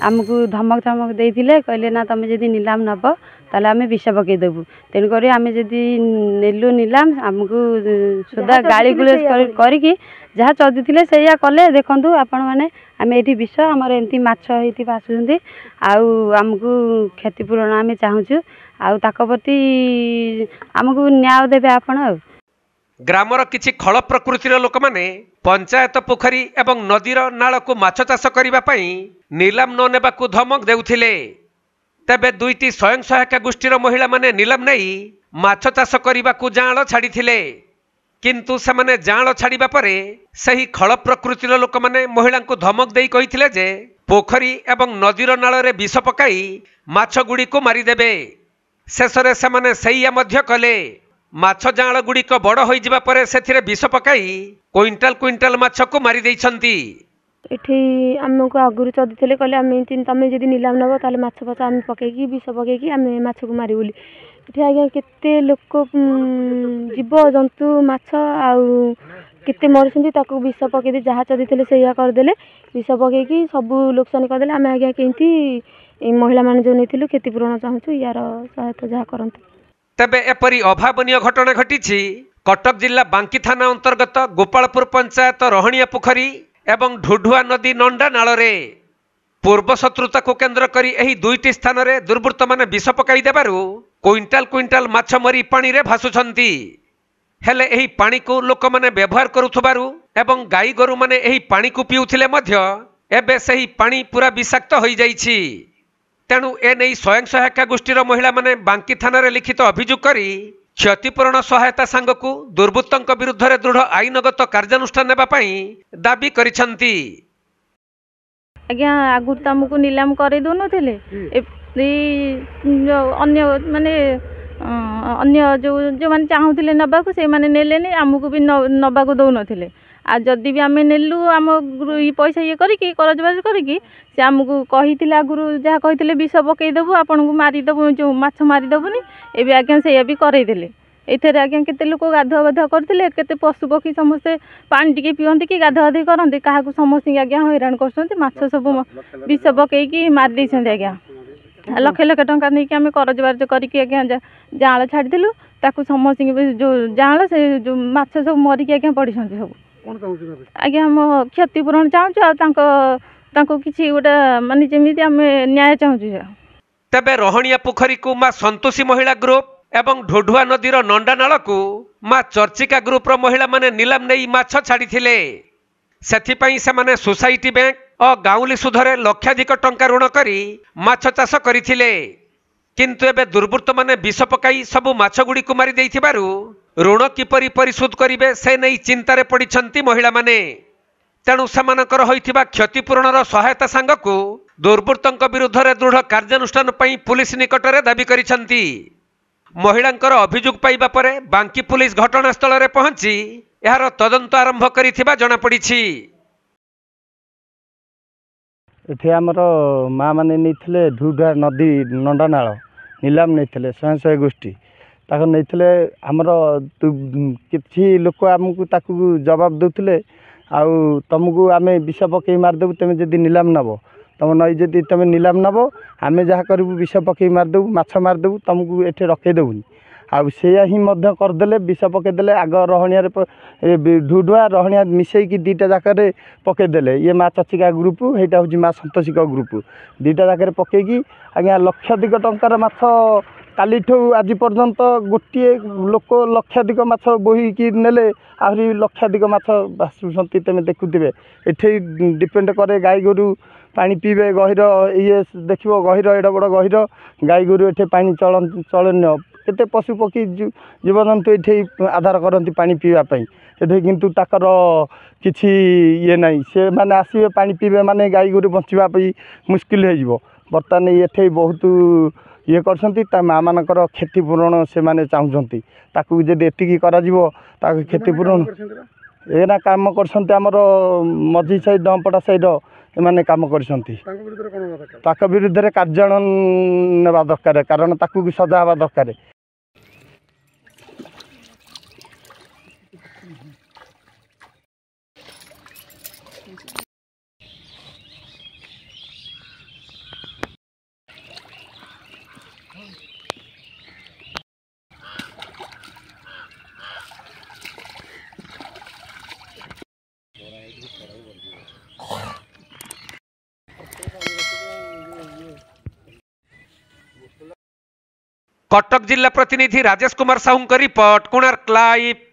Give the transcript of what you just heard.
आमको धमक धमक देते कहले ना तुम जदि नीलाम नब ताले आम विष पकईदेबू तेणुक आम जदि नेलु नीलाम आमको सुधा गाड़ी गुलज करके जहाँ चदुले से कले देखु आपण मैंने आम ये विष आमर एमती माछ आसुँच आमको क्षतिपूरण आम चाहूँ आक प्रति आमको न्याय देवे आपण। ग्रामर किछि खल प्रकृतिर लोक माने पंचायत पोखरी एवं नदीर नाल को माछ चाष करिबा पई नीलाम न नेबाकू धमक देउथिले। तेबे दुईटी स्वयं सहायक गोष्ठीर महिला माने नीलाम नहीं माछ चाष करिबाकू जांळ छाड़िथिले किंतु सेमाने जांळ छाड़िबा परे सही खल प्रकृतिर लोक माने महिला को धमक देई कहिथिले जे पोखरी एवं नदीर नाल रे विष पकाई माछ गुडी को मारी देबे। शेषरे सेमाने सैया मध्य कले माछ जांळ गुड़िक बड़ हो जावा परे सेथिरे विष पकाई क्विंटाल क्विंटाल माछ को मारी देइछंती। एठी आमको आगुरी चदीते कहले आम तुम जब नीलाम नब ताले माछ फाछ आम पकईकी विष पकईकी आम माछ को मारू बोली। एठी आज्ञा केते लोक जीव जंतु माछ आउ केते मरुछंती ताको विष पकईदे जहाँ चदीते से करदेले विष पकईकी सबू लोकसान करदेले। आम आज्ञा केमती महिला मान जो नहीं क्षतिपूरण चाहूँ यार सहायता जहाँ करते। तेबे एपरी अभावनीय घटना घटी कटक जिला बांकी थाना अंतर्गत गोपालपुर पंचायत रहणिया पोखरी एवं ढुढुआ नदी नंडा नाल रे पूर्व शत्रुता को केंद्र करी एही दुईटी स्थान रे दुर्बृत्त माने विष पकाई देबारु क्विंटाल क्विंटाल माछ मरी पानी रे भासुछंती। हेले एही पानी को लोक माने व्यवहार करुथबारु एवं गाई गोरु माने एही पानी को पिउथिले मध्य एबे सही पानी पूरा विषाक्त होई जाईछि। तेणु एने स्वयं सहायक गोष्ठीर महिला माने बांकी थाना रे लिखित अभियोग करी क्षतिपूरण सहायता सांग को दुर्बृत्तों विरुद्ध रे दृढ़ आईनगत कार्यानुष्ठान नेबा पई दाबी करिसंती। आज्ञा आगुर तुमको नीलाम करे दो नथिले अन्य माने अन्य जो माने चाहूले नबा को से माने नेलेनी आमको भी नबा को दौ नथिले आ जदि भी आम नेलु आम पैसा ये करिकी करजबाज करिकी से आमको कही आगुरी जहाँ कही विष पकईदेबू आपन को मारिदेबू जो माछ मारिदेबूनी एवं आज्ञा से भी करईदेले। एथेरे आज्ञा केते लोक गाधुआ बाधुआ करथिले केते पशु पक्षी समस्ते पानी टिके पियंती कि गाधुआधी करंती काहाकू समस्त आज्ञा हैरान करछंती माछ सब विष पकईकी मारि देइछंती। आज्ञा लक्ष लक्ष टंका नहीं आम करजबाज करिकी आज्ञा जाँळ छाड़िलु ताकू समस्त जो जाँळ से जो माछ सब मरिकी आज्ञा पड़िछंती सब आज्ञा हम क्षतिपूरण चाहूँ किसी गोटे माने जमी आम न्याय चाहूँ। तेबे रहणिया पोखरी को मां संतोषी महिला ग्रुप एवं ढुढुआ नदीर नंडा नाल को मां चर्चिका ग्रुप महिला माने नीलाम नहीं माछ छाड़िथिले। सेथिपई सेमाने सोसाइटी बैंक और गाउली सुधरे लक्षाधिक टंका ऋण करी माछ चाष करिथिले किंतु एबे दुर्बृत्त माने विष पकाई सबु माछ गुडी को मारी देइथिबारु ऋण किपरि परिशोध करिवे से नहीं चिंतारे पड़िछंती महिला माने। तेणु सेमानकर होइथिबा क्षतिपूरणर सहायता सांग को दुर्बृत्तों विरुद्ध रे दृढ़ कार्यानुष्ठान पई पुलिस निकटरे दाबी करिछंती। महिलांकर अभियोग पाइबा परे बांकी पुलिस घटनास्थल रे पहुंची यार तदंत आरंभ करिथिबा जणा पड़िछि। एथे हमर माँ माने नैथिले ढुढुआ नदी नंडा नाल नीलाम नैथिले स्वयं सहायक गोष्ठी ताको नैथिले हमर किछि लोक आमको ताकू जवाब दउथिले आउ तुमको आम विष पकई मारिदेबू तुम जदि नीलाम नब तुम नई जदि तुम नीलाम नब आम जहाँ करूँ विष पकई मारिदेबू माछ मारिदेबू तुमको एठे रखईदेबूनी आउ सेया ही मध्य करदेले विष पकईदेले आग रहणिया ढुढुआ रहणिया मिसेकी दीटा जाकर पकईदेले ये माँ चचिका ग्रुप हेटा हूँ माँ संतोषिका ग्रुप दीटा जाकर पकईकी आज्ञा लक्षाधिक टंकार माछ काली आज पर्यंत गोटे लोक लक्षाधिक माछ बोहीकी नेले आहरी लक्षाधिक माछ भासुंट तुम देखुवे एठे डिपेंड करे गाई गोरु पानी पीबे गहिर ये देख गहिर एडा बड़ गहिर गाई गोरु एठे पानी चलन्य केते पशु पक्षी जीवजंतु ये आधार करती पानी पीवाई एठे किंतु ताकर किछि ये नहीं से माने आसीबे पानी पीबे माने गाई गोरु बंचिबाई मुस्किल हो बर्तमान एठे बहुत ये कर माँ मानकर क्षतिपूरण से माने चाहूँगी ताकू जब एतिकी करा क्षतिपूरण एना काम करमर मझी साइड डंपटा साइड एमाने काम कर विरुद्ध कार्यान्वयन नेबा दरकार कारण ताकू सजा हवा दरकार। कटक जिला प्रतिनिधि राजेश कुमार साहू रिपोर्ट, कोणार्क लाइव।